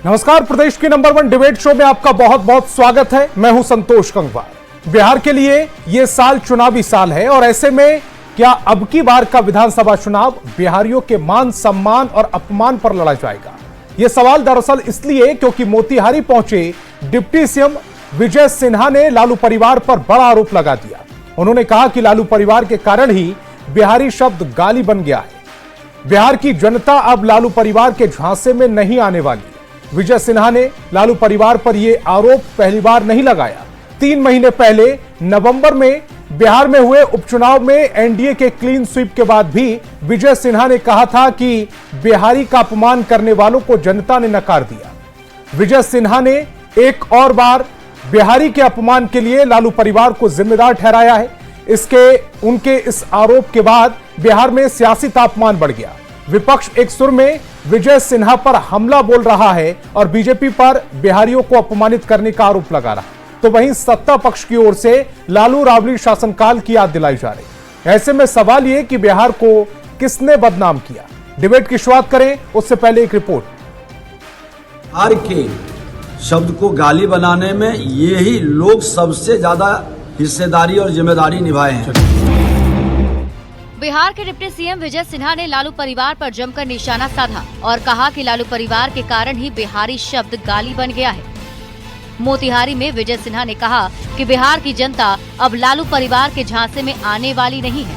नमस्कार, प्रदेश के number 1 debate show में आपका बहुत बहुत स्वागत है। मैं हूं संतोष गंगवार। बिहार के लिए यह साल चुनावी साल है और ऐसे में क्या अब की बार का विधानसभा चुनाव बिहारियों के मान सम्मान और अपमान पर लड़ा जाएगा? यह सवाल दरअसल इसलिए क्योंकि मोतिहारी पहुंचे डिप्टी सीएम विजय सिन्हा ने लालू परिवार पर बड़ा आरोप लगा दिया। उन्होंने कहा कि लालू परिवार के कारण ही बिहारी शब्द गाली बन गया है। बिहार की जनता अब लालू परिवार के झांसे में नहीं आने वाली। विजय सिन्हा ने लालू परिवार पर यह आरोप पहली बार नहीं लगाया। 3 महीने पहले नवंबर में बिहार में हुए उपचुनाव में एनडीए के क्लीन स्वीप के बाद भी विजय सिन्हा ने कहा था कि बिहारी का अपमान करने वालों को जनता ने नकार दिया। विजय सिन्हा ने एक और बार बिहारी के अपमान के लिए लालू परिवार को जिम्मेदार ठहराया है। उनके इस आरोप के बाद बिहार में सियासी तापमान बढ़ गया। विपक्ष एक सुर में विजय सिन्हा पर हमला बोल रहा है और बीजेपी पर बिहारियों को अपमानित करने का आरोप लगा रहा है, तो वहीं सत्ता पक्ष की ओर से लालू राबड़ी शासनकाल की याद दिलाई जा रही। ऐसे में सवाल यह कि बिहार को किसने बदनाम किया? डिबेट की शुरुआत करें उससे पहले एक रिपोर्ट। बिहार के शब्द को गाली बनाने में यही लोग सबसे ज्यादा हिस्सेदारी और जिम्मेदारी निभाए हैं। बिहार के डिप्टी सीएम विजय सिन्हा ने लालू परिवार पर जमकर निशाना साधा और कहा कि लालू परिवार के कारण ही बिहारी शब्द गाली बन गया है। मोतिहारी में विजय सिन्हा ने कहा कि बिहार की जनता अब लालू परिवार के झांसे में आने वाली नहीं है।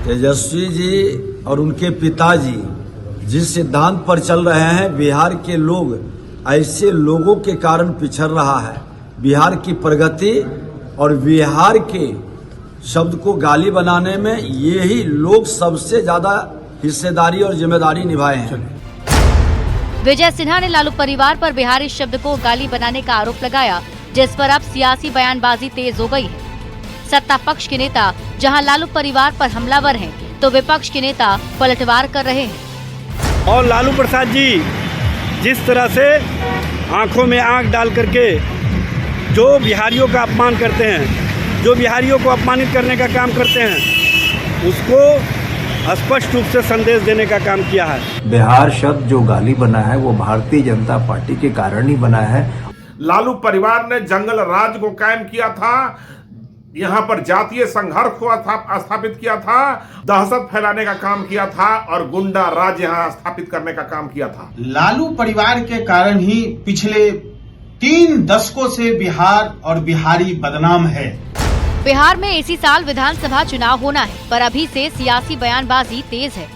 तेजस्वी जी और उनके पिताजी जिस सिद्धांत पर चल रहे हैं, बिहार के लोग ऐसे लोगों के कारण पिछड़ रहा है। बिहार की प्रगति और बिहार के शब्द को गाली बनाने में यही लोग सबसे ज्यादा हिस्सेदारी और जिम्मेदारी निभाए हैं। विजय सिन्हा ने लालू परिवार पर बिहारी शब्द को गाली बनाने का आरोप लगाया, जिस पर अब सियासी बयानबाजी तेज हो गई है। सत्ता पक्ष के नेता जहां लालू परिवार पर हमलावर हैं, तो विपक्ष के नेता पलटवार कर रहे हैं। और लालू प्रसाद जी जिस तरह से आंखों में आंख डाल करके जो बिहारियों का अपमान करते हैं, जो बिहारियों को अपमानित करने का काम करते हैं, उसको स्पष्ट रूप से संदेश देने का काम किया है। बिहार शब्द जो गाली बना है वो भारतीय जनता पार्टी के कारण ही बना है। लालू परिवार ने जंगल राज को कायम किया था, यहाँ पर जातीय संघर्ष को स्थापित किया था, दहशत फैलाने का काम किया था और गुंडा राज यहाँ स्थापित करने का काम किया था। लालू परिवार के कारण ही पिछले 3 दशकों से बिहार और बिहारी बदनाम है। बिहार में इसी साल विधानसभा चुनाव होना है, पर अभी से सियासी बयानबाजी तेज है।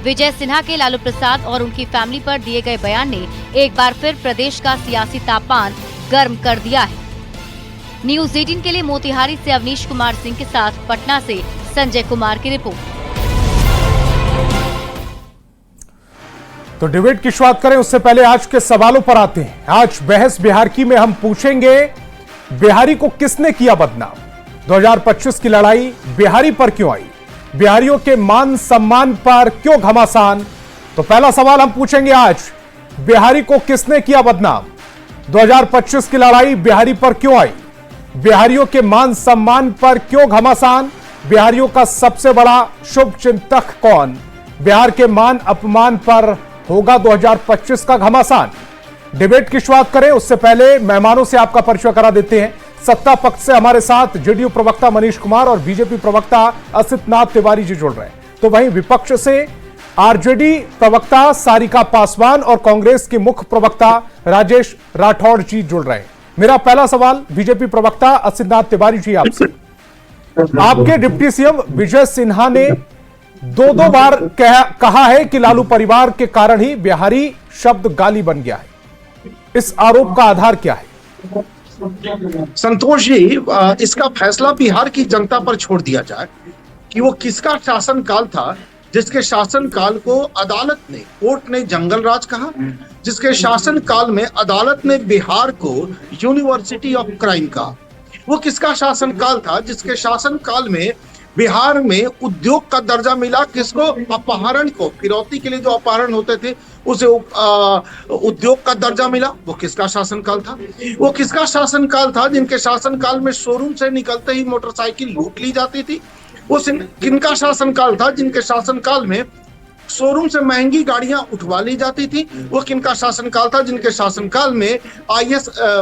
विजय सिन्हा के लालू प्रसाद और उनकी फैमिली पर दिए गए बयान ने एक बार फिर प्रदेश का सियासी तापमान गर्म कर दिया है। न्यूज़ 18 के लिए मोतिहारी से अवनीश कुमार सिंह के साथ पटना से संजय कुमार की रिपोर्ट। तो डिबेट की शुरुआत करें उससे पहले आज के सवालों पर आते हैं। आज बहस बिहार की में हम पूछेंगे, बिहारी को किसने किया बदनाम? 2025 की लड़ाई बिहारी पर क्यों आई? बिहारियों के मान सम्मान पर क्यों घमासान? तो पहला सवाल हम पूछेंगे आज, बिहारी को किसने किया बदनाम? 2025 की लड़ाई बिहारी पर क्यों आई? बिहारियों के मान सम्मान पर क्यों घमासान? बिहारियों का सबसे बड़ा शुभ चिंतक कौन? बिहार के मान अपमान पर होगा 2025 का घमासान। डिबेट की शुरुआत करें उससे पहले मेहमानों से आपका परिचय करा देते हैं। सत्ता पक्ष से हमारे साथ जेडीयू प्रवक्ता मनीष कुमार और बीजेपी प्रवक्ता असित नाथ तिवारी जी जुड़ रहे हैं, तो वहीं विपक्ष से आरजेडी प्रवक्ता सारिका पासवान और कांग्रेस के मुख्य प्रवक्ता राजेश राठौड़ जी जुड़ रहे हैं। मेरा पहला सवाल बीजेपी प्रवक्ता असित नाथ तिवारी जी आपसे। आपके डिप्टी सीएम विजय सिन्हा ने दो बार कहा है कि लालू परिवार के कारण ही बिहारी शब्द गाली बन गया है। इस आरोप का आधार क्या है? संतोष जी, इसका फैसला बिहार की जनता पर छोड़ दिया जाए कि वो किसका शासनकाल था जिसके शासनकाल को अदालत ने, कोर्ट ने जंगल राज कहा, जिसके शासनकाल में अदालत ने बिहार को यूनिवर्सिटी ऑफ क्राइम कहा। वो किसका शासनकाल था जिसके शासनकाल में बिहार में उद्योग का दर्जा मिला? किसको? अपहरण को, फिरौती के लिए जो अपहरण होते थे उसे उद्योग का दर्जा मिला। वो किसका शासनकाल था? वो किसका शासनकाल था जिनके शासनकाल में शोरूम से निकलते ही मोटरसाइकिल लूट ली जाती थी? वो किनका शासनकाल था जिनके शासनकाल में शोरूम से महंगी गाड़ियां उठवा ली जाती थी। वो किनका शासनकाल था? जिनके शासनकाल में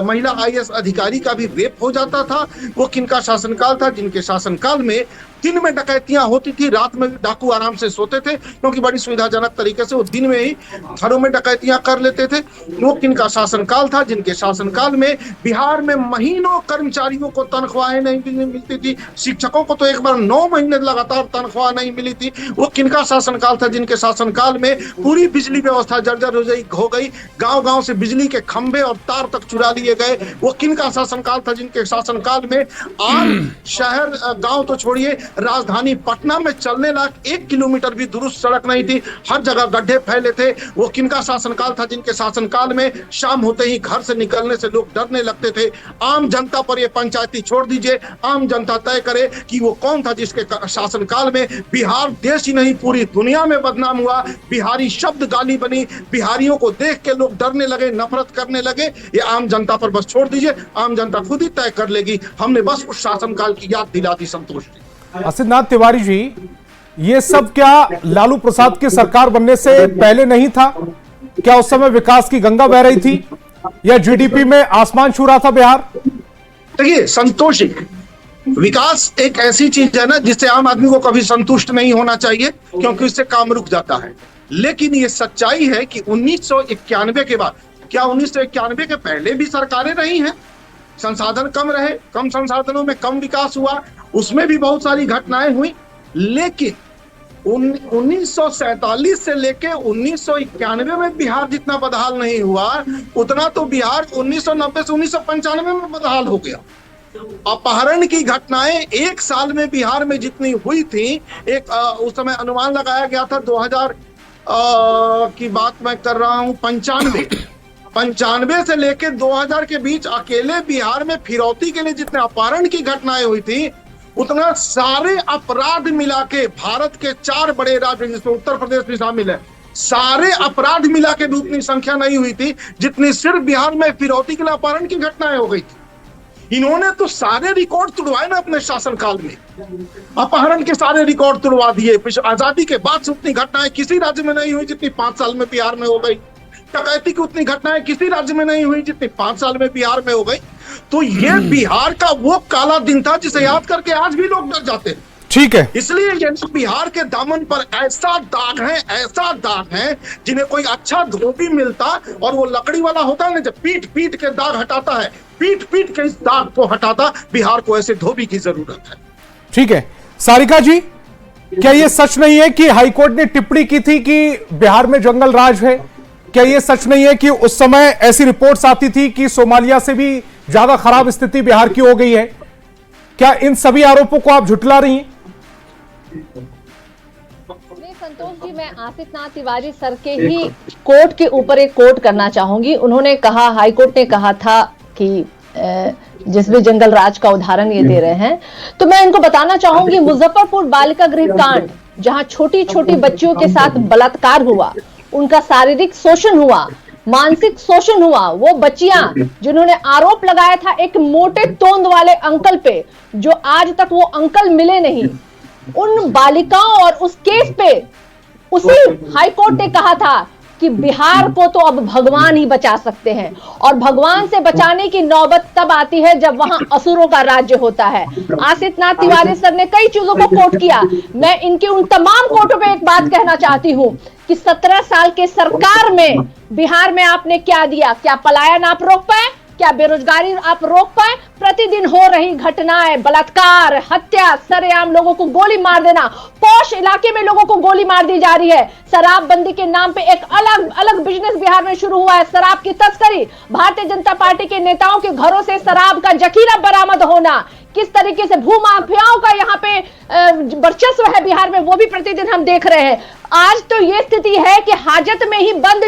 महिला आईएएस अधिकारी का भी रेप हो जाता था। वो किनका शासनकाल था? जिनके शासनकाल में दिन में डकैतियां होती थी, रात में डाकू आराम से सोते थे, क्योंकि बड़ी सुविधाजनक तरीके से वो दिन में ही घरों में डकैतियां कर लेते थे। वो किनका शासनकाल था? जिनके शासनकाल में बिहार में महीनों कर्मचारियों को तनख्वाहें नहीं मिलती थी। शिक्षकों को तो एक बार 9 महीने लगातार तनख्वाह नहीं मिली थी। वो किनका शासनकाल था? जिनके शासनकाल में पूरी बिजली व्यवस्था जर्जर हो गई, गांव-गांव से बिजली के खंभे और तार तक चुरा लिए गए। वो किनका शासनकाल था? जिनके शासनकाल में आम शहर, गांव तो छोड़िए, राजधानी पटना में चलने लायक 1 किलोमीटर भी दुरुस्त सड़क नहीं थी, हर जगह गड्ढे फैले थे। वो किनका शासनकाल था? जिनके शासनकाल में शाम होते ही घर से निकलने से लोग डरने लगते थे। आम जनता पर ये पंचायती छोड़ दीजिए, आम जनता तय करे कि वो कौन था जिसके शासनकाल में बिहार देश ही नहीं पूरी दुनिया में बदनाम हुआ। बिहारी शब्द गाली बनी, बिहारियों को देख के लोग डरने लगे, नफरत करने लगे। ये आम जनता पर बस छोड़ दीजिए, आम जनता खुद ही तय कर लेगी। हमने बस उस शासनकाल की याद दिला दी संतोष जी। असितनाथ तिवारी जी, ये सब क्या लालू प्रसाद की सरकार बनने से पहले नहीं था? क्या उस समय विकास की गंगा बह रही थी या जीडीपी में आसमान छू रहा था बिहार? देखिए संतोष जी, विकास एक ऐसी चीज है ना जिससे आम आदमी को कभी संतुष्ट नहीं होना चाहिए, क्योंकि उससे काम रुक जाता है। लेकिन ये सच्चाई है कि 1991 के बाद, क्या 1991 के पहले भी सरकारें रही हैं? संसाधन कम रहे, कम संसाधनों में कम विकास हुआ, उसमें भी बहुत सारी घटनाएं हुई। लेकिन 1947 से लेके 1991 में बिहार जितना बदहाल नहीं हुआ, उतना तो बिहार 1990 से 1995 में बदहाल हो गया। अपहरण की घटनाएं एक साल में बिहार में जितनी हुई थी, उस समय अनुमान लगाया गया था 2000 की बात मैं कर रहा हूं, 95 से लेके 2000 के बीच अकेले बिहार में फिरौती के लिए जितने अपहरण की घटनाएं हुई थी, उतना सारे अपराध मिला के भारत के 4 बड़े राज्य जिसमें उत्तर प्रदेश भी शामिल है, सारे अपराध मिला के भी उतनी संख्या नहीं हुई थी जितनी सिर्फ बिहार में फिरौती के लिए अपहरण की घटनाएं हो गई थी। इन्होंने तो सारे रिकॉर्ड तुड़वाए ना अपने शासनकाल में, अपहरण के सारे रिकॉर्ड तुड़वा दिए। आजादी के बाद से उतनी घटनाएं किसी राज्य में नहीं हुई जितनी 5 साल में बिहार में हो गई। डकैती की उतनी घटनाएं किसी राज्य में नहीं हुई जितनी 5 साल में बिहार में हो गई। तो ये बिहार का वो काला दिन था जिसे याद करके आज भी लोग डर जाते हैं। ठीक है, इसलिए ये बिहार के दामन पर ऐसा दाग है जिन्हें कोई अच्छा धोबी मिलता और वो लकड़ी वाला होता है ना, जब पीट पीट के दाग हटाता है, पीट पीट के इस दाग को हटाता, बिहार को ऐसे धोबी की जरूरत है। ठीक है सारिका जी, क्या ये सच नहीं है कि हाईकोर्ट ने टिप्पणी की थी कि बिहार में जंगल राज है? क्या ये सच नहीं है कि उस समय ऐसी रिपोर्ट्स आती थी कि सोमालिया से भी ज्यादा खराब स्थिति बिहार की हो गई है? क्या इन सभी आरोपों को आप झुठला रही हैं? नहीं संतोष जी, मैं आसितनाथ तिवारी सर के ही कोर्ट के ऊपर एक कोट करना चाहूंगी। उन्होंने कहा, हाईकोर्ट ने कहा था कि जिस भी जंगल राज का उदाहरण ये दे रहे हैं, तो मैं इनको बताना चाहूंगी मुजफ्फरपुर बालिका गृह कांड, जहां छोटी छोटी बच्चियों के साथ बलात्कार हुआ, उनका शारीरिक शोषण हुआ, मानसिक शोषण हुआ। वो बच्चियां जिन्होंने आरोप लगाया था एक मोटे तोंद वाले अंकल पे, जो आज तक वो अंकल मिले नहीं, उन बालिकाओं और उस केस पे उसी हाईकोर्ट ने कहा था कि बिहार को तो अब भगवान ही बचा सकते हैं, और भगवान से बचाने की नौबत तब आती है जब वहां असुरों का राज्य होता है। आसितनाथ तिवारी सर ने कई चीजों को कोट किया। मैं इनके उन तमाम कोटों पे एक बात कहना चाहती हूं कि 17 साल के सरकार में बिहार में आपने क्या दिया? क्या पलायन आप रोक पाए? क्या बेरोजगारी आप रोक पाए? प्रतिदिन हो रही घटनाएं, बलात्कार, हत्या, सरेआम लोगों को गोली मार देना, पौष इलाके में लोगों को गोली मार दी जा रही है। शराबबंदी के नाम पे एक अलग बिजनेस बिहार में शुरू हुआ है, शराब की तस्करी। भारतीय जनता पार्टी के नेताओं के घरों से शराब का जखीरा बरामद होना, किस तरीके से भूमाफियाओं का यहाँ पे वर्चस्व है बिहार में, वो भी प्रतिदिन हम देख रहे हैं। आज तो ये स्थिति है कि हाजत में ही बंद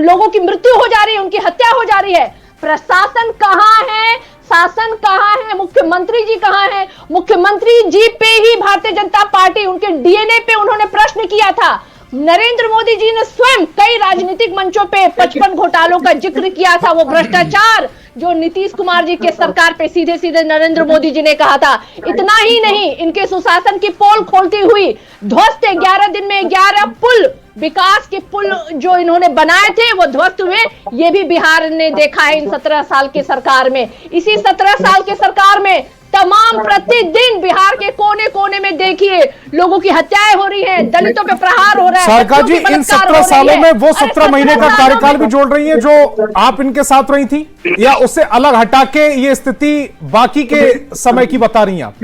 लोगों की मृत्यु हो जा रही है, उनकी हत्या हो जा रही है। प्रशासन कहां है? शासन कहां है? मुख्यमंत्री जी कहां है? मुख्यमंत्री जी पे ही भारतीय जनता पार्टी, उनके डीएनए पे उन्होंने प्रश्न किया था। नरेंद्र मोदी जी ने स्वयं कई राजनीतिक मंचों पे 55 घोटालों का जिक्र किया था, वो भ्रष्टाचार जो नीतीश कुमार जी के सरकार पे सीधे सीधे नरेंद्र मोदी जी ने कहा था। इतना ही नहीं, इनके सुशासन की पोल खोलती हुई ध्वस्त 11 दिन में 11 पुल, विकास के पुल जो इन्होंने बनाए थे वो ध्वस्त हुए। ये भी बिहार ने देखा है इन 17 साल की सरकार में। इसी 17 साल की सरकार में तमाम प्रतिदिन बिहार के कोने कोने में देखिए लोगों की हत्याएं हो रही हैं, दलितों पे प्रहार हो रहा है। सरकार जी, इन 17 सालों में वो 17 महीने का कार्यकाल भी जोड़ रही है जो आप इनके साथ रही थी, या उससे अलग हटा के ये स्थिति बाकी के समय की बता रही हैं आप?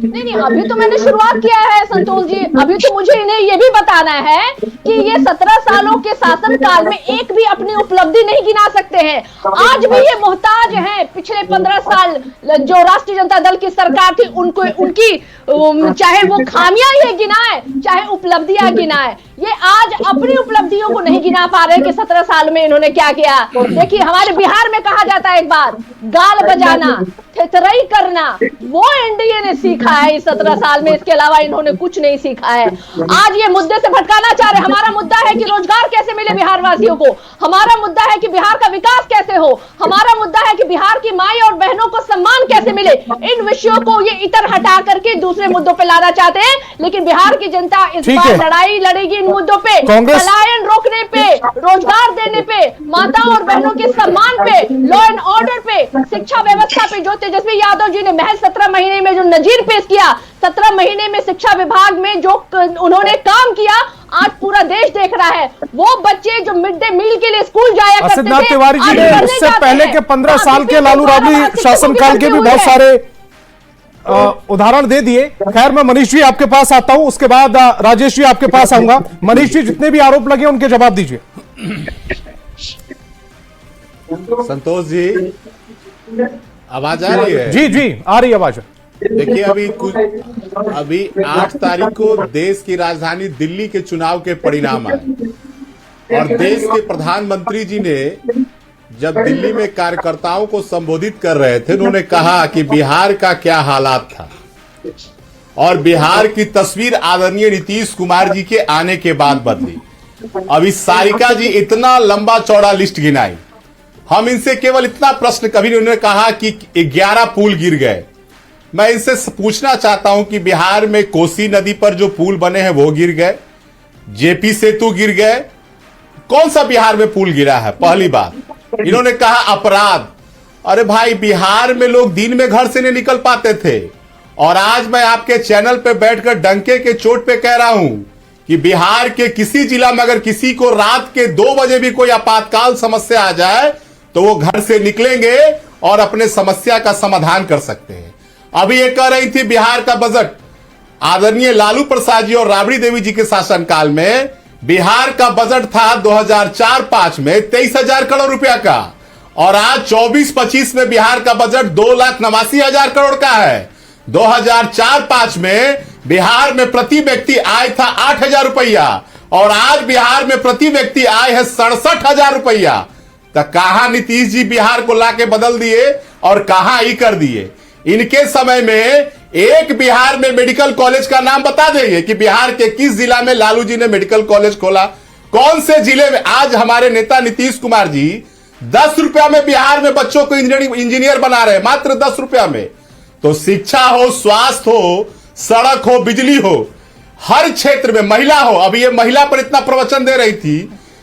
नहीं, अभी तो मैंने शुरुआत किया है संतोष जी। अभी तो मुझे इन्हें ये भी बताना है कि ये 17 सालों के शासनकाल में एक भी अपनी उपलब्धि नहीं गिना सकते हैं। आज भी ये मोहताज हैं। पिछले 15 साल जो राष्ट्रीय जनता दल की सरकार थी उनकी चाहे वो खामियां ये गिनाए चाहे उपलब्धियां गिनाए, ये आज अपनी उपलब्धियों को नहीं गिना पा रहे कि 17 साल में इन्होंने क्या किया। देखिए, हमारे बिहार में कहा जाता है एक बात, गाल बजाना, थेथराई करना, वो एनडीए ने सीखा है इस 17 साल में। इसके अलावा इन्होंने कुछ नहीं सीखा है। आज ये मुद्दे से भटकाना चाह रहे। हमारा मुद्दा है कि रोजगार कैसे मिले बिहार वासियों को, हमारा मुद्दा है कि बिहार का विकास कैसे हो, हमारा मुद्दा है कि बिहार की माई और बहनों को सम्मान कैसे मिले। इन विषयों को ये इतर हटा करके दूसरे मुद्दों पे लाना चाहते हैं, लेकिन बिहार की जनता इस बार लड़ाई लड़ेगी इन मुद्दों पे, पलायन रोकने पे, रोजगार देने पे, माता और बहनों के सम्मान पे, लॉ एंड ऑर्डर पे, शिक्षा व्यवस्था पे। जो तेजस्वी यादव जी ने महज 17 महीने में जो नजीर पेश किया, 17 महीने में शिक्षा विभाग में जो उन्होंने काम किया, आज पूरा देश देख रहा है। वो बच्चे जो मिड डे मील के लिए स्कूल जाया करते थे, सिद्धार्थ तिवारी जी ने इससे पहले के 15 साल के लालू राबड़ी शासनकाल के भी बहुत सारे उदाहरण दे दिए। खैर, मैं मनीष जी आपके पास आता हूं, उसके बाद राजेश जी आपके पास आऊंगा। मनीष जी, जितने भी आरोप लगे उनके जवाब दीजिए। संतोष जी, आवाज आ रही है? जी जी, आ रही आवाज। देखिए, अभी 8 तारीख को देश की राजधानी दिल्ली के चुनाव के परिणाम आए और देश के प्रधानमंत्री जी ने जब दिल्ली में कार्यकर्ताओं को संबोधित कर रहे थे, उन्होंने कहा कि बिहार का क्या हालात था और बिहार की तस्वीर आदरणीय नीतीश कुमार जी के आने के बाद बदली। अभी सारिका जी इतना लंबा चौड़ा लिस्ट गिनाई, हम इनसे केवल इतना प्रश्न कभी नहीं, उन्होंने कहा कि 11 पुल गिर गए। मैं इनसे पूछना चाहता हूं कि बिहार में कोसी नदी पर जो पुल बने हैं वो गिर गए, जेपी सेतु गिर गए, कौन सा बिहार में पुल गिरा है? पहली बात। इन्होंने कहा अपराध। अरे भाई, बिहार में लोग दिन में घर से नहीं निकल पाते थे, और आज मैं आपके चैनल पे बैठकर डंके के चोट पे कह रहा हूं कि बिहार के किसी जिला में अगर किसी को रात के 2 बजे भी कोई आपातकाल समस्या आ जाए तो वो घर से निकलेंगे और अपने समस्या का समाधान कर सकते हैं। अभी ये कह रही थी बिहार का बजट, आदरणीय लालू प्रसाद जी और राबड़ी देवी जी के शासनकाल में बिहार का बजट था 2004-05 में 23,000 करोड़ रुपया का, और आज 24-25 में बिहार का बजट 2,89,000 करोड़ का है। 2004-05 में बिहार में प्रति व्यक्ति आय था 8,000 रुपया, और आज बिहार में प्रति व्यक्ति आय है 67,000 रुपया। तो कहां नीतीश जी बिहार को लाके बदल दिए और कहां ही कर दिए। इनके समय में एक बिहार में मेडिकल कॉलेज का नाम बता देंगे कि बिहार के किस जिला में लालू जी ने मेडिकल कॉलेज खोला, कौन से जिले में। आज हमारे नेता नीतीश कुमार जी 10 रुपया में बिहार में बच्चों को इंजीनियर बना रहे हैं, मात्र 10 रुपया में। तो शिक्षा हो, स्वास्थ्य हो, सड़क हो, बिजली हो, हर क्षेत्र में, महिला हो, अभी ये महिला पर इतना प्रवचन दे रही थी,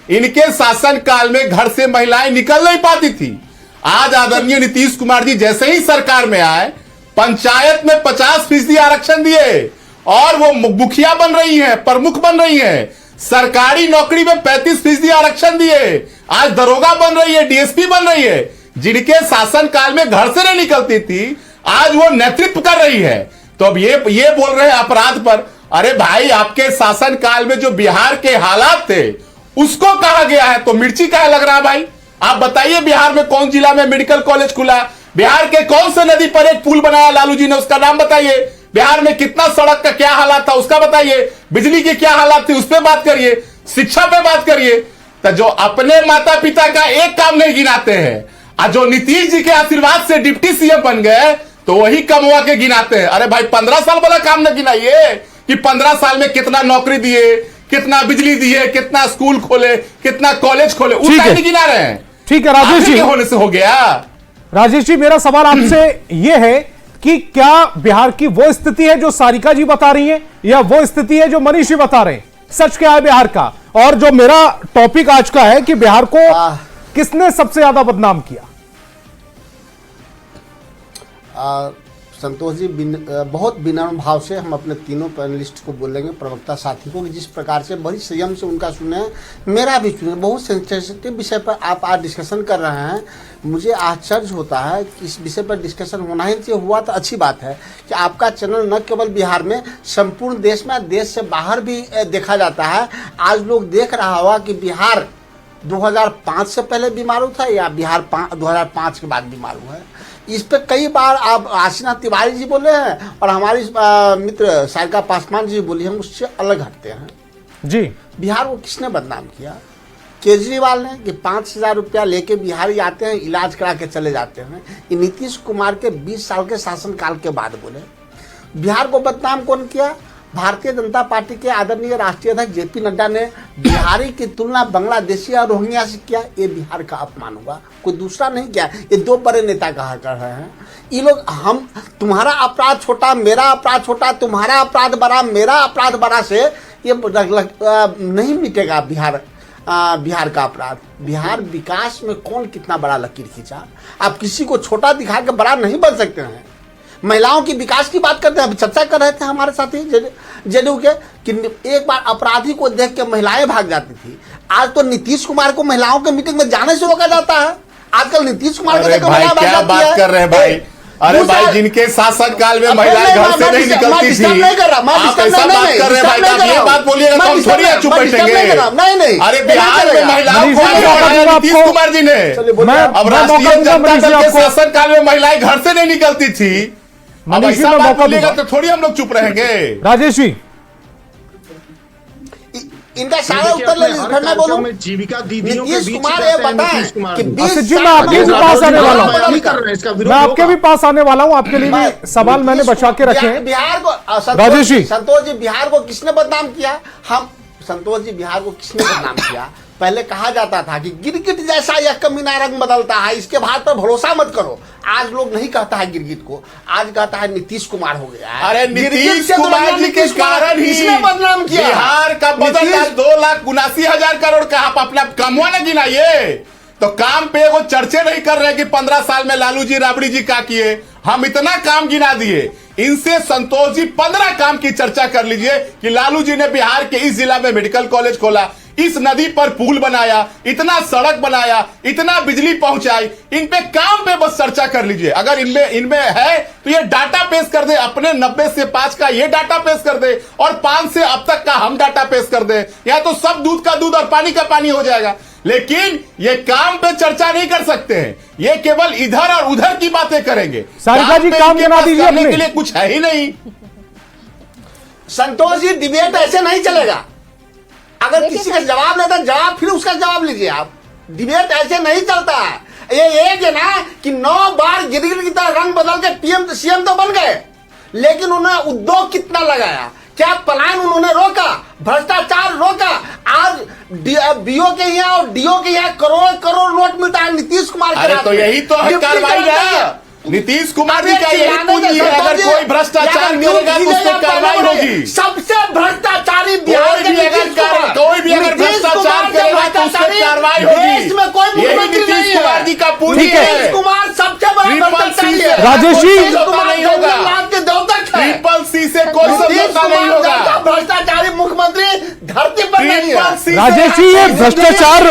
इनके शासन काल में घर से महिलाएं निकल नहीं पाती थी। आज आदरणीय नीतीश कुमार जी जैसे ही सरकार में आए, पंचायत में 50% आरक्षण दिए और वो मुखिया बन रही हैं, प्रमुख बन रही हैं। सरकारी नौकरी में 35% आरक्षण दिए, आज दरोगा बन रही है, डीएसपी बन रही है। जिनके शासन काल में घर से नहीं निकलती थी, आज वो नेतृत्व कर रही है। तो अब ये बोल रहे हैं अपराध पर। अरे भाई, आपके शासन काल में जो बिहार के हालात थे उसको कहा गया है, तो मिर्ची क्या लग रहा है भाई? आप बताइए, बिहार में कौन जिला में मेडिकल कॉलेज खुला? बिहार के कौन से नदी पर एक पुल बनाया लालू जी ने, उसका नाम बताइए। बिहार में कितना सड़क का क्या हालात था उसका बताइए। बिजली की क्या हालात थी उस पर बात करिए, शिक्षा पे बात करिए। तो जो अपने माता पिता का एक काम नहीं गिनाते हैं, और जो नीतीश जी के आशीर्वाद से डिप्टी सीएम बन गए, तो वही कमवा के गिनाते हैं। अरे भाई, 15 साल वाला काम न गिनाइए कि 15 साल में कितना नौकरी दिए, कितना बिजली दिए, कितना स्कूल खोले, कितना कॉलेज खोले, उतना नहीं गिना रहे हैं। ठीक है राजेश जी, होने से हो गया। राजेश जी मेरा सवाल आपसे यह है कि क्या बिहार की वो स्थिति है जो सारिका जी बता रही हैं या वो स्थिति है जो मनीष जी बता रहे हैं? सच क्या है बिहार का? और जो मेरा टॉपिक आज का है कि बिहार को किसने सबसे ज्यादा बदनाम किया? संतोष जी, बहुत विनम्र भाव से हम अपने तीनों पैनलिस्ट को बोलेंगे, प्रवक्ता साथी को, कि जिस प्रकार से बड़ी संयम से उनका सुने, मेरा भी सुने। बहुत सेंसिटिव विषय पर आप आज डिस्कशन कर रहे हैं। मुझे आश्चर्य होता है कि इस विषय पर डिस्कशन होना ही चाहिए। हुआ तो अच्छी बात है कि आपका चैनल न केवल बिहार में, संपूर्ण देश में, देश से बाहर भी देखा जाता है। आज लोग देख रहा होगा कि बिहार 2005 से पहले बीमारू था या बिहार 2005 के बाद बीमारू है। इस पे कई बार आप आशीनाथ तिवारी जी बोले हैं और हमारी मित्र सारिका पासवान जी बोली, हम उससे अलग हटते हैं जी। बिहार को किसने बदनाम किया? केजरीवाल ने, कि 5,000 रुपया लेके बिहारी आते हैं, इलाज करा के चले जाते हैं। ये नीतीश कुमार के 20 साल के शासनकाल के बाद बोले। बिहार को बदनाम कौन किया? भारतीय जनता पार्टी के आदरणीय राष्ट्रीय अध्यक्ष जेपी नड्डा ने बिहारी की तुलना बांग्लादेशी और रोहिंग्या से किया। ये बिहार का अपमान होगा, कोई दूसरा नहीं किया। ये दो बड़े नेता कहा कर रहे हैं। ये लोग, हम, तुम्हारा अपराध छोटा, मेरा अपराध छोटा, तुम्हारा अपराध बड़ा, मेरा अपराध बड़ा से ये नहीं मिटेगा बिहार का अपराध। बिहार विकास में कौन कितना बड़ा लकीर खींचा? आप किसी को छोटा दिखा के बड़ा नहीं बन सकते हैं। महिलाओं की विकास की बात करते हैं। अभी चर्चा कर रहे थे हमारे साथी जेडीयू के कि एक बार अपराधी को देख के महिलाएं भाग जाती थी। आज तो नीतीश कुमार को महिलाओं के मीटिंग में जाने से रोका जाता है। आजकल नीतीश कुमार को देख भाई क्या बात कर रहे हैं भाई? अरे भाई, जिनके शासन काल में महिलाएं घर से नहीं निकलती थी, आप ऐसा बात कर रहे हैं भाई? ये बात बोलिएगा तो हम थोड़ी चुप बैठेंगे। नहीं, अरे बिहार में महिलाओं को नीतीश कुमार जी ने, अब राष्ट्रीय जनता दल के शासन काल में महिलाएं घर से नहीं निकलती थी। अब ऐसा बात बोलिएगा तो थोड़ी हम लोग चुप रहेंगे। राजेश जी, इनका सारा उत्तर मैं बोलूं, जीविका दीदियों के नीतीश बीच कुमार ये बताएं कि 20 जी मैं आपके भी पास आने वाला हूँ, मैं आपके भी पास आने वाला हूँ। आपके लिए भी सवाल मैंने बचा के रखे हैं। बिहार को, राजेश जी, संतोष जी, बिहार को किसने बदनाम किया? हम, संतोष जी, बिहार को किसने बदनाम किया? पहले कहा जाता था कि गिरगिट जैसा यह कमीना रंग बदलता है, इसके बात पर भरोसा मत करो। आज लोग नहीं कहता है गिरगिट को, आज कहता है नीतीश कुमार हो गया है। अरे नीतीश कुमार जी के कारण ही किसने बदनाम किया? बिहार का बजट 2,79,000 करोड़ का। आप अपना कमवा न गिनाइए तो काम पे वो चर्चे नहीं कर रहे कि 15 साल में लालू जी राबड़ी जी क्या किए। हम इतना काम गिना दिए। इनसे संतोष जी 15 काम की चर्चा कर लीजिए कि लालू जी ने बिहार के इस जिला में मेडिकल कॉलेज खोला, इस नदी पर पुल बनाया, इतना सड़क बनाया, इतना बिजली पहुंचाई। इन पे काम पे बस चर्चा कर लीजिए। अगर इनमें है तो ये डाटा पेश कर दे, अपने 90 से 5 का ये डाटा पेश कर दे और 5 से अब तक का हम डाटा पेश कर दे। या तो सब दूध का दूध और पानी का पानी हो जाएगा। लेकिन ये काम पे चर्चा नहीं कर सकते हैं, ये केवल इधर और उधर की बातें करेंगे। सारिका जी, काम बना दीजिए करने के लिए कुछ है ही नहीं। संतोष जी, डिबेट ऐसे नहीं चलेगा। अगर किसी का जवाब लेता जवाब, फिर उसका जवाब लीजिए आप। डिबेट ऐसे नहीं चलता है। ये एक है ना कि 9 बार गिरगिट की तरह रंग बदल के पीएम सीएम तो बन गए, लेकिन उन्होंने उद्योग कितना लगाया? क्या पलायन उन्होंने रोका? भ्रष्टाचार रोका? आज बीओ के यहाँ और डीओ के यहाँ करोड़ नोट मिलता है नीतीश कुमार के। अरे तो यही तो है कार्रवाई है। नीतीश कुमार जी का यही पूंजी है। अगर कोई भ्रष्टाचार करेगा तो उस पर कार्रवाई होगी। सबसे भ्रष्टाचारी कोई भी अगर भ्रष्टाचार करेगा तो उस पर कार्रवाई होगी। इसमें कोई यही नीतीश कुमार जी का पूंजी है। नीतीश कुमार सबसे बड़ा भ्रष्टाचारी है। राजेश जी, नहीं होगा, ट्रिपल सी से कोई समझौता नहीं होगा। भ्रष्टाचारी मुख्यमंत्री धरती पर नहीं है। राजेश जी, ये भ्रष्टाचार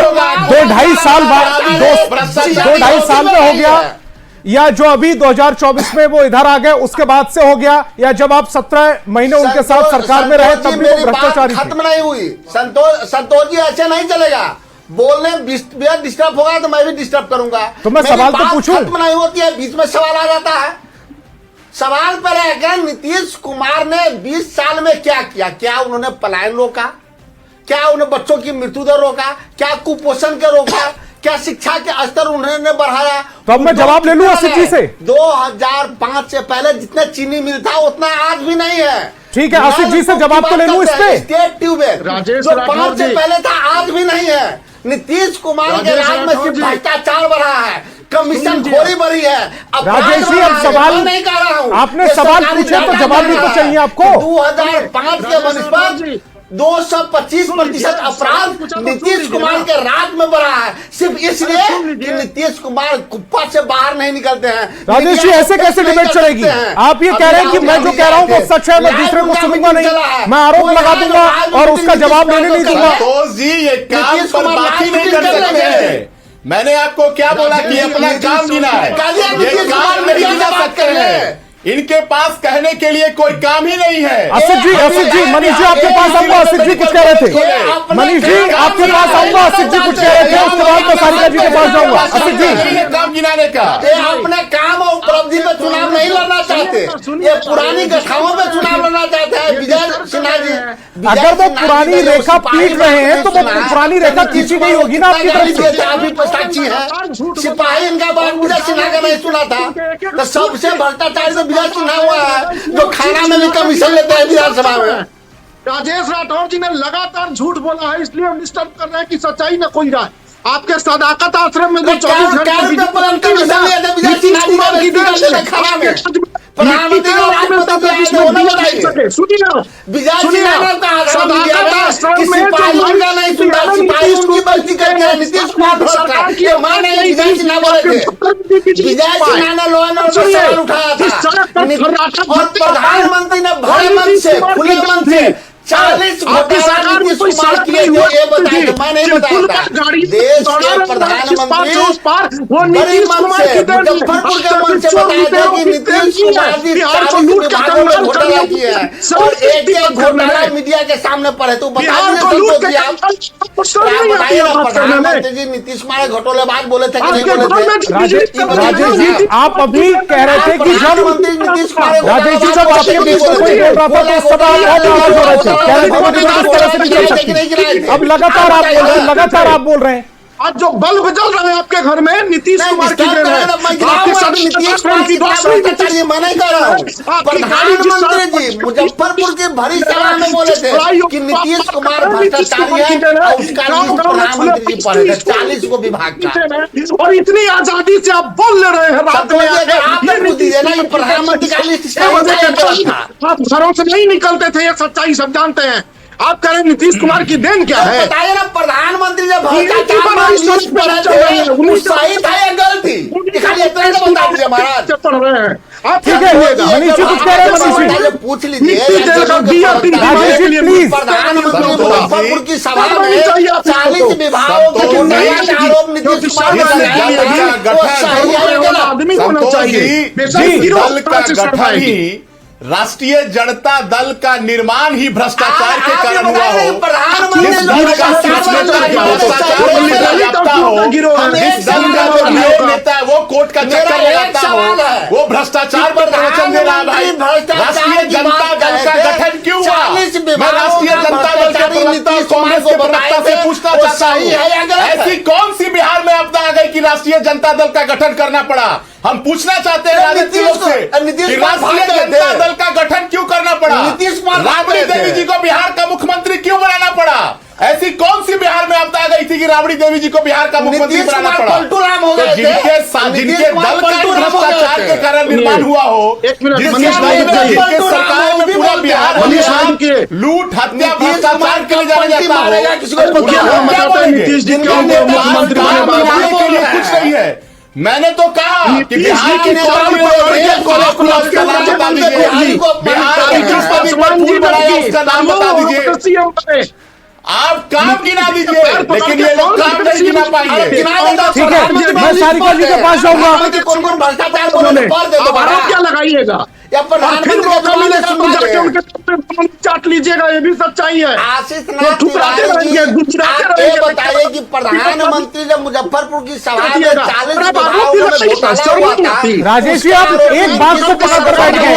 2-2.5 साल बाद 2-2.5 साल में हो गया, या जो अभी 2024 में वो इधर आ गए उसके बाद से हो गया, या जब आप 17 महीने उनके साथ सरकार में रहे तब भी वो भ्रष्टाचारी खत्म नहीं हुई? संतोष जी, ऐसे नहीं चलेगा। बोलने डिस्टर्ब होगा तो मैं भी डिस्टर्ब करूंगा। तो मैं सवाल तो पूछूं। खत्म नहीं होती है, बीच में सवाल आ जाता है। सवाल पर है, नीतीश कुमार ने 20 साल में क्या किया? क्या उन्होंने पलायन रोका? क्या उन्हें बच्चों की मृत्यु दर रोका? क्या कुपोषण के रोका? क्या शिक्षा के स्तर उन्होंने बढ़ाया? तो अब मैं जवाब ले लूं अस्सी से। 2005 से पहले जितना चीनी मिल था उतना आज भी नहीं है। ठीक है, आसिफ जी से जवाब तो ले लूं इस पे। स्टेट ट्यूबवेल राजेश जो राठौर 5 से जी। पहले था आज भी नहीं है। नीतीश कुमार के राजेश राज में राठौर सिर्फ जी। भ्रष्टाचार बढ़ा है, कमीशन सुनिए। खोरी बढ़ी है। राजेश जी, अब सवाल नहीं कर रहा हूं, आपने ये सवाल सरकारी पूछे तो डाटा जवाब भी कह तो रहा चाहिए है। आपको। 2005 के बनस्पत 225% अपराध नीतीश कुमार के राज में बढ़ा है, सिर्फ इसलिए कि नीतीश कुमार कुप्पा से बाहर नहीं निकलते हैं। राजेश जी, ऐसे कैसे डिबेट चलेगी? आप ये कह रहे हैं कि मैं जो कह रहा हूं वो सच है, मैं दूसरे को सुनूंगा नहीं, मैं आरोप लगा दूंगा और उसका जवाब लेने नहीं दूंगा। संतोष जी, ये काम नीतीश पर कुमार बाकी लाइव नहीं कर मीटिंग कर सकते रहे हैं। मैंने आपको क्या बोला कि अपना काम गिना है, ये काम नहीं गिना सकते हैं। इनके पास कहने के लिए कोई काम ही नहीं है। आसिफ जी, मनीष जी आपके पास आऊंगा। आसिफ जी कुछ कह रहे थे। मनीष जी आपके पास आऊंगा। आसिफ जी कुछ कह रहे थे, उसके बाद मैं सारिका जी के पास जाऊंगा। आसिफ जी, काम गिनाने का ये अपने काम और उपलब्धि में चुनाव नहीं लड़ना चाहते, ये पुरानी कथाओं में चुनाव लड़ना चाहते हैं। विजय सिन्हा जी, अगर वो पुरानी रेखा पीट रहे हैं तो वो पुरानी रेखा खींची गई होगी ना आपकी तरफ से। आप भी साक्षी है, सिपाही इनका बात विजय सिन्हा का नहीं सुना था, तो सबसे भ्रष्टाचारी तो विजय सिन्हा हुआ है, जो खाना में भी कमीशन लेते हैं विधानसभा में। राजेश राठौर जी ने लगातार झूठ बोला है, इसलिए हम डिस्टर्ब कर रहे हैं कि सच्चाई न कोई राय। आपके सदाकत आश्रम में जो 24 घंटे खाना में प्रधानमंत्री और राष्ट्रपति सुनिए ना, विजय सुनिए सिन्हा ना, ने कहा सदाकत आश्रम में सिपाही उनका नहीं सुनता, सिपाही उनकी गलती करके है, नीतीश कुमार सरकार की माने विजय सिन्हा बोले थे। विजय सिन्हा ने लॉ एंड ऑर्डर का सवाल उठाया था और प्रधानमंत्री ने भरे मन से, खुले मन से 40 घोटाला नीतीश कुमार किए थे, ये बताया था, मैं नहीं बताया था। देश के प्रधानमंत्री बड़ी मन से, मुजफ्फरपुर के मन से बताया था कि नीतीश कुमार जी 40 विभागों में घोटाला किए हैं और एक घोटाला मीडिया के सामने पड़े। तो बताइए ना, प्रधानमंत्री जी नीतीश कुमार घोटालेबाज बोले थे कि नहीं बोले थे? राजेश जी, आप अभी कह रहे थे कि जब प्रधानमंत्री नीतीश कुमार राजेश जी जब आपके बीच में कोई बोल रहा था तो उस समय आप बहुत नाराज हो रहे थे, कह रहे थे कि इस तरह से नहीं चल सकती। अब लगातार आप बोल रहे हैं। आज जो बल्ब जल रहे हैं आपके घर में नीतीश कुमार की देन है। आपके साथ नीतीश कुमार की मैं नहीं कर रहा हूँ। प्रधानमंत्री जी मुजफ्फरपुर की भरी सभा में बोले थे कि नीतीश कुमार भ्रष्टाचारी है और उसका लिस्ट प्रधानमंत्री जी पढ़े थे 40 को विभाग का। और इतनी आजादी से आप बोल ले रहे हैं रात में आप दीजिए ना, प्रधानमंत्री का लिस्ट आप घरों से नहीं निकलते थे, ये सच्चाई सब जानते हैं। आप कह रहे हैं नीतीश कुमार की देन क्या है? बताइए ना, प्रधानमंत्री जब सही था या गलती, खाली इतना तो बता दीजिए महाराज। पढ़ रहे हैं आप, ठीक है मनीष जी कुछ कह रहे हैं। मनीष जी पूछ लीजिए, राजेश जी प्लीज। प्रधानमंत्री मुजफ्फरपुर की सभा में 40 विभागों के आरोप नीतीश कुमार आदमी होना चाहिए। दल का गठन ही, राष्ट्रीय जनता दल का निर्माण ही भ्रष्टाचार के कारण हुआ हो। जिस दल का भ्रष्टाचार हो, जिस दल का जो नेता है वो कोर्ट का चक्कर लगाता हो, वो भ्रष्टाचार पर प्रवचन दे रहा है। भाई, राष्ट्रीय जनता दल का गठन क्यों हुआ? मैं राष्ट्रीय जनता दल के प्रवक्ता कांग्रेस के प्रवक्ता से पूछना चाहता हूँ, ऐसी कौन सी बिहार में आपदा आ गई कि राष्ट्रीय जनता दल का गठन करना पड़ा? हम पूछना चाहते हैं राजनीतिक लोग से कि राष्ट्रीय जनता दल का गठन क्यों करना पड़ा? राबड़ी देवी जी को बिहार का मुख्यमंत्री क्यों बनाना पड़ा? ऐसी कौन सी बिहार में आपदा आ गई थी कि राबड़ी देवी जी को बिहार का मुख्यमंत्री बनाना पड़ा? जिनके दल का भ्रष्टाचार के कारण निर्माण हुआ हो, जिसके सरकार में पूरा बिहार लूट, हत्या, भ्रष्टाचार के लिए जाना जाता हो, क्या बोलेंगे? कुछ नहीं है। मैंने तो कहा कि बिहार के बिहार के किस पर पुल बनाया उसका नाम बता दीजिए। आप काम गिना दीजिए, लेकिन ये लोग काम नहीं गिना पाएंगे। ठीक है, मैं सारिका जी के पास जाऊंगा। कौन कौन भ्रष्टाचार आप क्या लगाइएगा या चाट लीजिएगा, ये भी सच्चाई है। आशीष नाथ बताइए कि प्रधानमंत्री जब मुजफ्फरपुर की सभा में 40 विभागों में राजेश जी आप एक बात को पकड़ कर बैठ गए।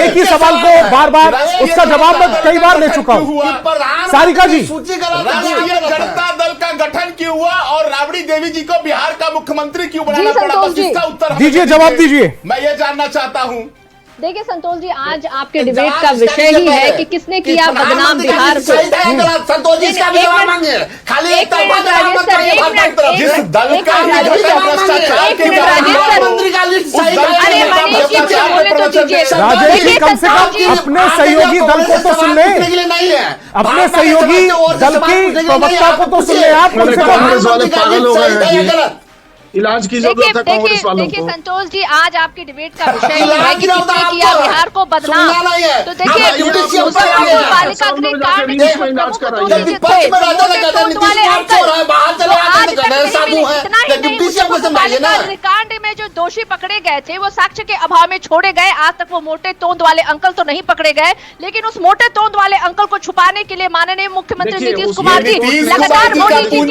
एक ही सवाल को बार बार उसका जवाब मैं कई बार ले चुका हूँ। सारिका जी, राष्ट्रीय जनता दल का गठन क्यों हुआ और राबड़ी देवी जी को बिहार का मुख्यमंत्री क्यों बनाना पड़ा? बस इसका उत्तर दीजिए, जवाब दीजिए। मैं ये जानना चाहता हूं देखिए संतोष जी, आज आपके डिबेट का विषय ही है कि किसने किया बदनाम बिहार को। संतोष जी इसका भी जवाब मांगे। खाली एक तरफा जवाब मत करिए, भाजपा की तरफ। जिस दल का ही भ्रष्टाचार के मंत्री का लिस्ट सही अरे मनीष जी बोले तो दीजिए। राजेश जी कम से कम अपने सहयोगी दल को तो सुन ले, नहीं है अपने सहयोगी दल की प्रवक्ता को तो सुन ले आप कम से कम। कांग्रेस वाले पागल हो गए हैं, इलाज की जरूरत है कांग्रेस वालों देखिए को। संतोष जी, आज आपके डिबेट का विषय है कि किसने किया बिहार को बदनाम। तो देखिए मुजफ्फरपुर बालिका गृह कांड के प्रमुख दोषी थे कांड में जो दोषी पकड़े गए थे वो साक्ष्य के अभाव में छोड़े गए। आज तक वो मोटे तोंद वाले अंकल तो नहीं पकड़े गए, लेकिन उस मोटे तोंद वाले अंकल को छुपाने के लिए माननीय मुख्यमंत्री नीतीश कुमार जी लगातार मोदी जी की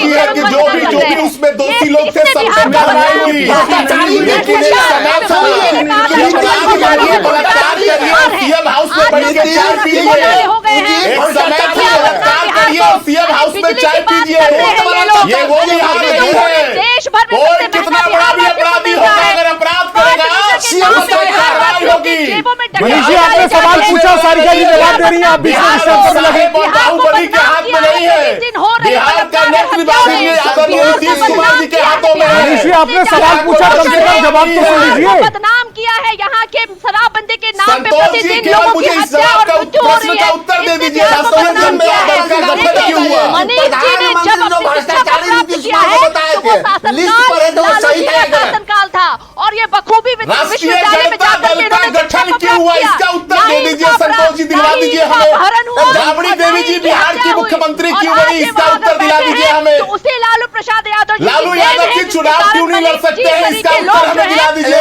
सीएम हाउस में बैठ के चाय पीजिए, एक समय था सरकार करिए और सीएम हाउस में चाय पीजिए। ये वो बिहार नहीं है। कोई कितना बड़ा भी अपराधी होगा, अगर अपराध करेगा उस पर कार्रवाई होगी। मनीष जी आपने सवाल पूछा, सारिका जी जवाब दे रही है, आप बीच में डिस्टर्ब करने लगे। बाहुबली के हाथ में नहीं है, बिहार का नेतृत्व आदरणीय नीतीश कुमार जी के हाथों में है। मनीष जी आपने सवाल पूछा, कम से कम जवाब तो सुन लीजिए। बदनाम किया है यहाँ के शराबबंदी के नाम पे संतोष जी प्रतिदिन केवल लोगों मुझे की इस हत्या और सवाल का मृत्यु हो रही प्रश्न का है। उत्तर दे इसने दीजिए। बिहार को बदनाम किया है। मनीष जी ने जब अपनी शिक्षा को प्राप्त किया है तो वो शासनकाल था और ये बखूबी विश्वविद्यालय में जाकर के इन्होंने गठन क्यों हुआ, इसका उत्तर दे दीजिए संतोष जी, दिला दीजिए हमें। राबड़ी देवी जी बिहार की मुख्यमंत्री क्यों बनी, इसका उत्तर दिला दीजिए हमें। उसे लालू प्रसाद यादव जी, लालू यादव जी चुनाव क्यों नहीं लड़ सकते हैं, इसका उत्तर हमें दिला दीजिए।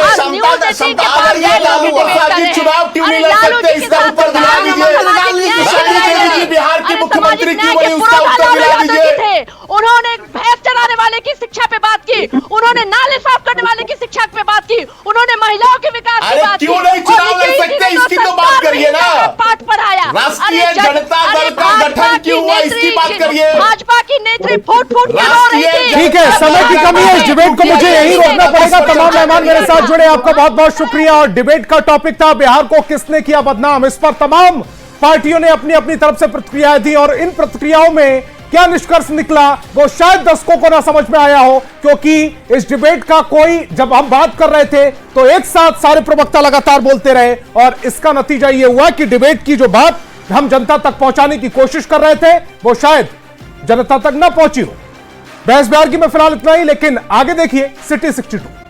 लालू प्रसाद जी चुनाव क्यों नहीं लड़ सकते, इसका उत्तर दिला दीजिए। राबड़ी देवी जी बिहार की मुख्यमंत्री क्यों बनी, उसका उत्तर दिला दीजिए। उन्होंने भैंस चराने वाले की शिक्षा पे बात की, उन्होंने नाले साफ करने वाले की शिक्षा पे बात की, उन्होंने महिलाओं के विकास की बात की। क्यों नहीं चुनाव लड़ सकते, इसकी तो बात करिए ना। पाठ पढ़ाया। राष्ट्रीय जनता दल का गठन क्यों हुआ, इसकी बात करिए। भाजपा की नेत्री फूट फूट के रो रही थी। ठीक है, समय की कमी है, इस डिबेट को मुझे यही रोकना पड़ेगा। तमाम मेहमान मेरे साथ जुड़े, आपका बहुत बहुत शुक्रिया। और डिबेट का टॉपिक था बिहार को किसने किया बदनाम। इस पर तमाम पार्टियों ने अपनी अपनी तरफ से प्रतिक्रियाएं दी और इन प्रतिक्रियाओं में क्या निष्कर्ष निकला वो शायद दर्शकों को ना समझ में आया हो, क्योंकि इस डिबेट का कोई, जब हम बात कर रहे थे तो एक साथ सारे प्रवक्ता लगातार बोलते रहे और इसका नतीजा ये हुआ कि डिबेट की जो बात हम जनता तक पहुंचाने की कोशिश कर रहे थे वो शायद जनता तक ना पहुंची हो। बहस बिहार की में फिलहाल इतना ही, लेकिन आगे देखिए सिटी 62।